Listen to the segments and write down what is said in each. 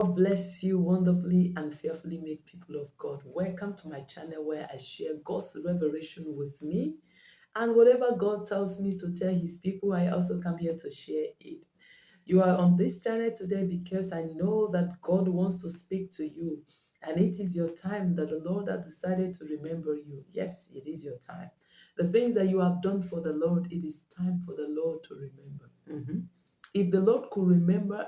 God bless you wonderfully and fearfully made people of God. Welcome to my channel where I share God's revelation with me. And whatever God tells me to tell his people, I also come here to share it. You are on this channel today because I know that God wants to speak to you. And it is your time that the Lord has decided to remember you. Yes, it is your time. The things that you have done for the Lord, it is time for the Lord to remember. If the Lord could remember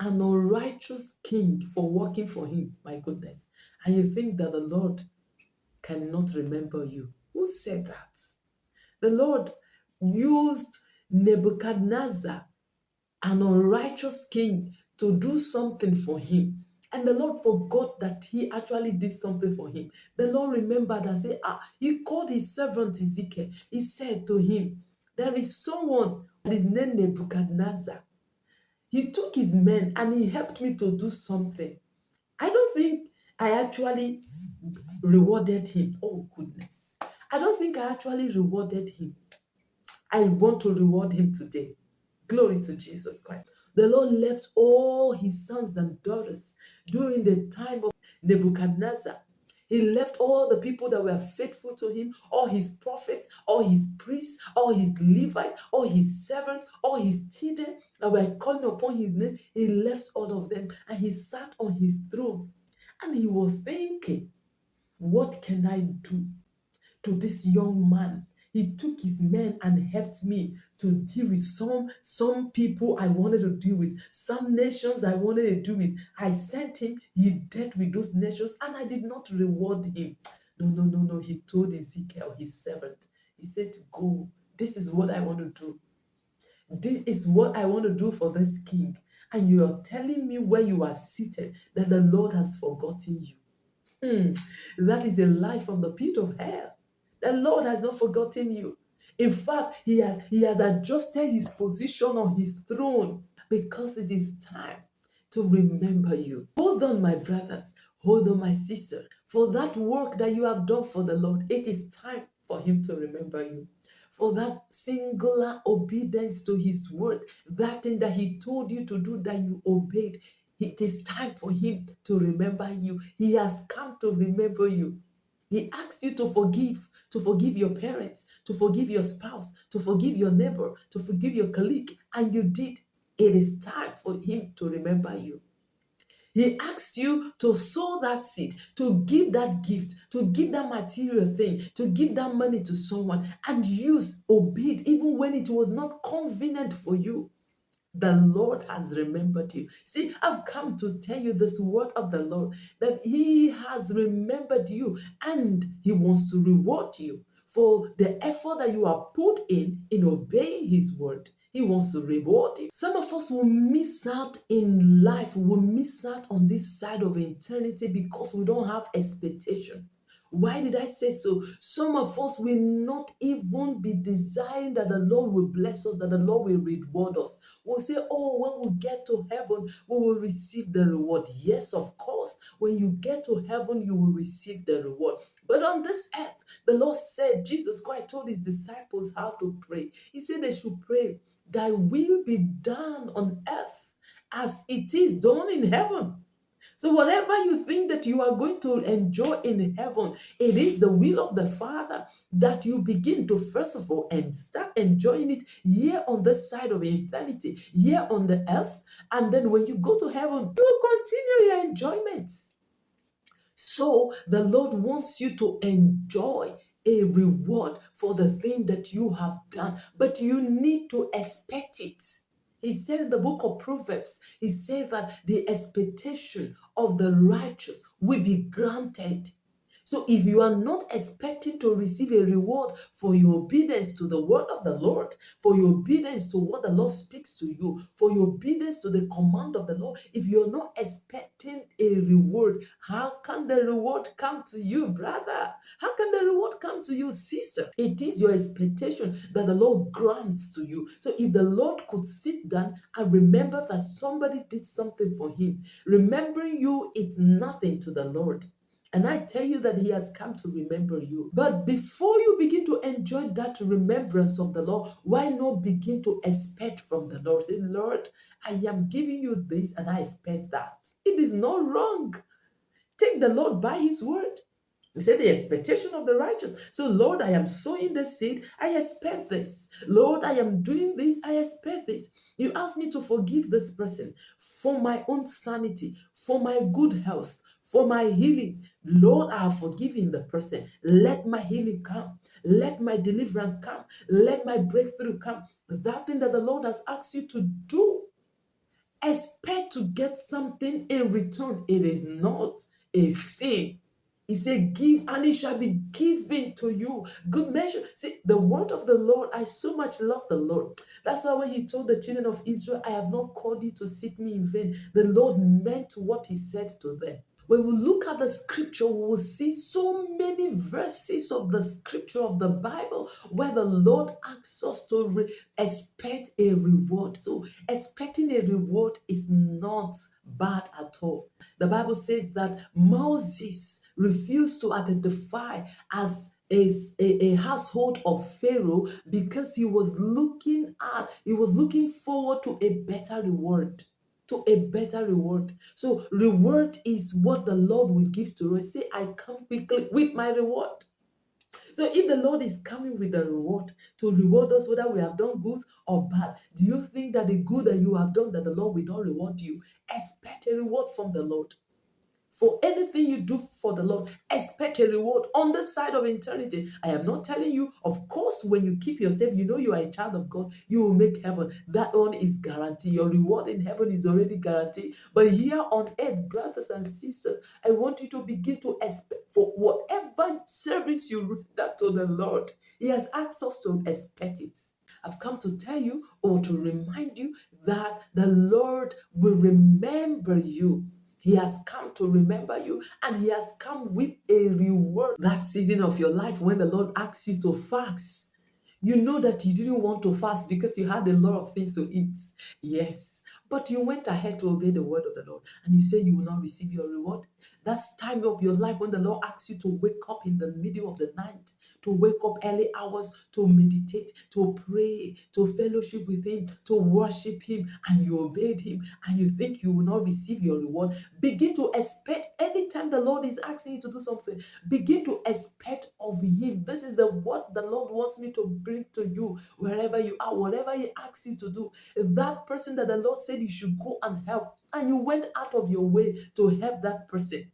an unrighteous king for working for him, my goodness, and you think that the Lord cannot remember you, who said that? The Lord used Nebuchadnezzar, an unrighteous king, to do something for him. And the Lord forgot that he actually did something for him. The Lord remembered and said, he called his servant Ezekiel. He said to him, there is someone that is named Nebuchadnezzar. He took his men and he helped me to do something. I don't think I actually rewarded him. Oh, goodness. I don't think I actually rewarded him. I want to reward him today. Glory to Jesus Christ. The Lord left all his sons and daughters during the time of Nebuchadnezzar. He left all the people that were faithful to him, all his prophets, all his priests, all his Levites, all his servants, all his children that were calling upon his name. He left all of them and he sat on his throne. And he was thinking, what can I do to this young man? He took his men and helped me to deal with some people I wanted to deal with, some nations I wanted to deal with. I sent him, he dealt with those nations, and I did not reward him. No. He told Ezekiel, his servant, he said, go, this is what I want to do. This is what I want to do for this king. And you are telling me where you are seated that the Lord has forgotten you. That is a lie from the pit of hell. The Lord has not forgotten you. In fact, he has adjusted his position on his throne because it is time to remember you. Hold on, my brothers. Hold on, my sister. For that work that you have done for the Lord, it is time for him to remember you. For that singular obedience to his word, that thing that he told you to do that you obeyed, it is time for him to remember you. He has come to remember you. He asks you to forgive your parents, to forgive your spouse, to forgive your neighbor, to forgive your colleague, and you did. It is time for him to remember you. He asks you to sow that seed, to give that gift, to give that material thing, to give that money to someone, and obeyed, even when it was not convenient for you. The Lord has remembered you. See, I've come to tell you this word of the Lord, that he has remembered you and he wants to reward you for the effort that you have put in obeying his word. He wants to reward you. Some of us will miss out in life, will miss out on this side of eternity because we don't have expectation. Why did I say so? Some of us will not even be desiring that the Lord will bless us, that the Lord will reward us. We'll say, oh, when we get to heaven, we will receive the reward. Yes, of course. When you get to heaven, you will receive the reward. But on this earth, the Lord said, Jesus Christ told his disciples how to pray. He said they should pray, thy will be done on earth as it is done in heaven. So whatever you think that you are going to enjoy in heaven, it is the will of the Father that you begin to, first of all, and start enjoying it here on this side of eternity, here on the earth. And then when you go to heaven, you will continue your enjoyment. So the Lord wants you to enjoy a reward for the thing that you have done, but you need to expect it. He said in the book of Proverbs, he said that the expectation of the righteous will be granted. So if you are not expecting to receive a reward for your obedience to the word of the Lord, for your obedience to what the Lord speaks to you, for your obedience to the command of the Lord, if you're not expecting a reward, how can the reward come to you, brother? How can the reward come to you, sister? It is your expectation that the Lord grants to you. So if the Lord could sit down and remember that somebody did something for him, remembering you is nothing to the Lord. And I tell you that he has come to remember you. But before you begin to enjoy that remembrance of the Lord, why not begin to expect from the Lord? Say, Lord, I am giving you this and I expect that. It is not wrong. Take the Lord by his word. He said the expectation of the righteous. So, Lord, I am sowing the seed. I expect this. Lord, I am doing this. I expect this. You ask me to forgive this person for my own sanity, for my good health, for my healing. Lord, I have forgiven the person. Let my healing come. Let my deliverance come. Let my breakthrough come. That thing that the Lord has asked you to do, expect to get something in return. It is not a sin. He said, give and it shall be given to you. Good measure. See, the word of the Lord, I so much love the Lord. That's why when he told the children of Israel, I have not called you to seek me in vain, the Lord meant what he said to them. When we look at the scripture, we will see so many verses of the scripture of the Bible where the Lord asks us to expect a reward. So, expecting a reward is not bad at all. The Bible says that Moses refused to identify as a household of Pharaoh because he was looking forward to a better reward, to a better reward. So reward is what the Lord will give to us. Say, I come quickly with my reward. So if the Lord is coming with a reward to reward us, whether we have done good or bad, do you think that the good that you have done, that the Lord will not reward you? Expect a reward from the Lord. For anything you do for the Lord, expect a reward on the side of eternity. I am not telling you, of course, when you keep yourself, you know you are a child of God, you will make heaven. That one is guaranteed. Your reward in heaven is already guaranteed. But here on earth, brothers and sisters, I want you to begin to expect for whatever service you render to the Lord. He has asked us to expect it. I've come to tell you or to remind you that the Lord will remember you. He has come to remember you, and he has come with a reward. That season of your life when the Lord asks you to fast, you know that you didn't want to fast because you had a lot of things to eat. Yes, but you went ahead to obey the word of the Lord, and you say you will not receive your reward. That's time of your life when the Lord asks you to wake up in the middle of the night, to wake up early hours, to meditate, to pray, to fellowship with him, to worship him, and you obeyed him, and you think you will not receive your reward. Begin to expect anytime the Lord is asking you to do something, begin to expect of him. This is the what the Lord wants me to bring to you wherever you are, whatever he asks you to do. If that person that the Lord said you should go and help, and you went out of your way to help that person,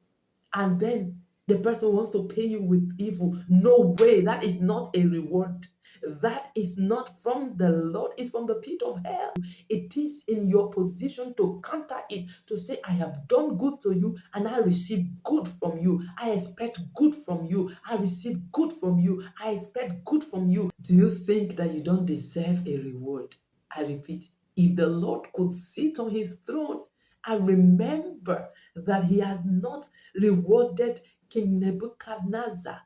and then the person wants to pay you with evil, no way. That is not a reward. That is not from the Lord. It's from the pit of hell. It is in your position to counter it, to say, I have done good to you and I receive good from you. I expect good from you. I receive good from you. I expect good from you. Do you think that you don't deserve a reward? I repeat, if the Lord could sit on his throne and remember that he has not rewarded King Nebuchadnezzar,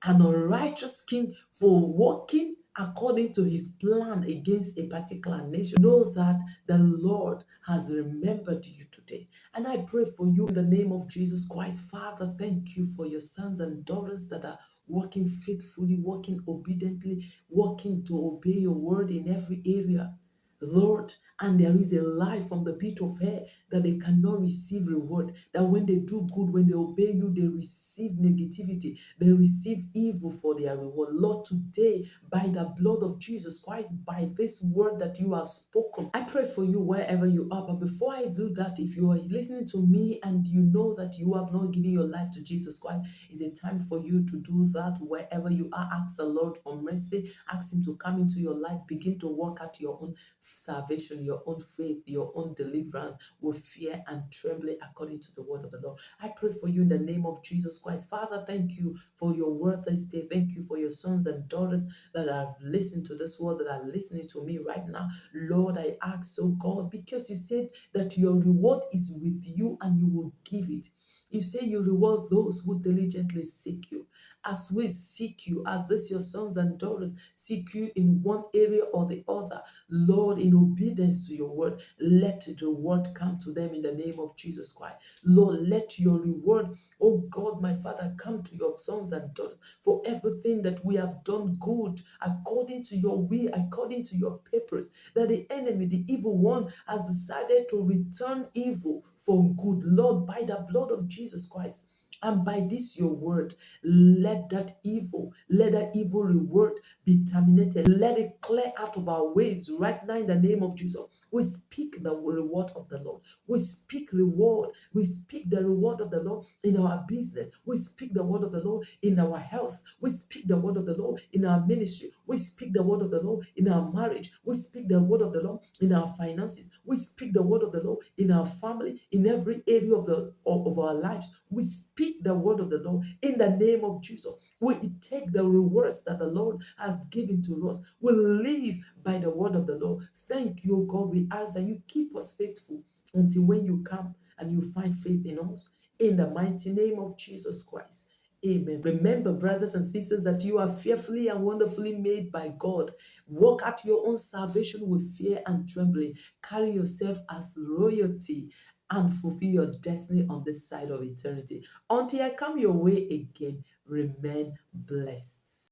an unrighteous king, for walking according to his plan against a particular nation, know that the Lord has remembered you today. And I pray for you in the name of Jesus Christ. Father, thank you for your sons and daughters that are walking faithfully, walking obediently, walking to obey your word in every area. Lord, and there is a lie from the pit of hell that they cannot receive reward. That when they do good, when they obey you, they receive negativity. They receive evil for their reward. Lord, today, by the blood of Jesus Christ, by this word that you have spoken, I pray for you wherever you are. But before I do that, if you are listening to me and you know that you have not given your life to Jesus Christ, it's a time for you to do that wherever you are. Ask the Lord for mercy. Ask him to come into your life. Begin to work out your own salvation, your own faith, your own deliverance with fear and trembling according to the word of the Lord. I pray for you in the name of Jesus Christ. Father, thank you for your word this day. Thank you for your sons and daughters that have listened to this word, that are listening to me right now. Lord, I ask, oh God, because you said that your reward is with you and you will give it. You say you reward those who diligently seek you. As we seek you, as this your sons and daughters seek you in one area or the other, Lord, in obedience to your word, let the reward come to them in the name of Jesus Christ. Lord, let your reward, oh God, my Father, come to your sons and daughters for everything that we have done good according to your will, according to your purpose, that the enemy, the evil one, has decided to return evil for good. Lord, by the blood of Jesus Christ, and by this your word, let that evil reward be terminated. Let it clear out of our ways right now in the name of Jesus. We speak the reward of the Lord. We speak reward. We speak the reward of the Lord in our business. We speak the word of the Lord in our health. We speak the word of the Lord in our ministry. We speak the word of the Lord in our marriage. We speak the word of the Lord in our finances. We speak the word of the Lord in our family, in every area of our lives. We speak the word of the Lord in the name of Jesus. We take the rewards that the Lord has given to us. We live by the word of the Lord. Thank you, God. We ask that you keep us faithful until when you come and you find faith in us. In the mighty name of Jesus Christ. Amen. Remember, brothers and sisters, that you are fearfully and wonderfully made by God. Walk out your own salvation with fear and trembling. Carry yourself as royalty and fulfill your destiny on this side of eternity. Until I come your way again, remain blessed.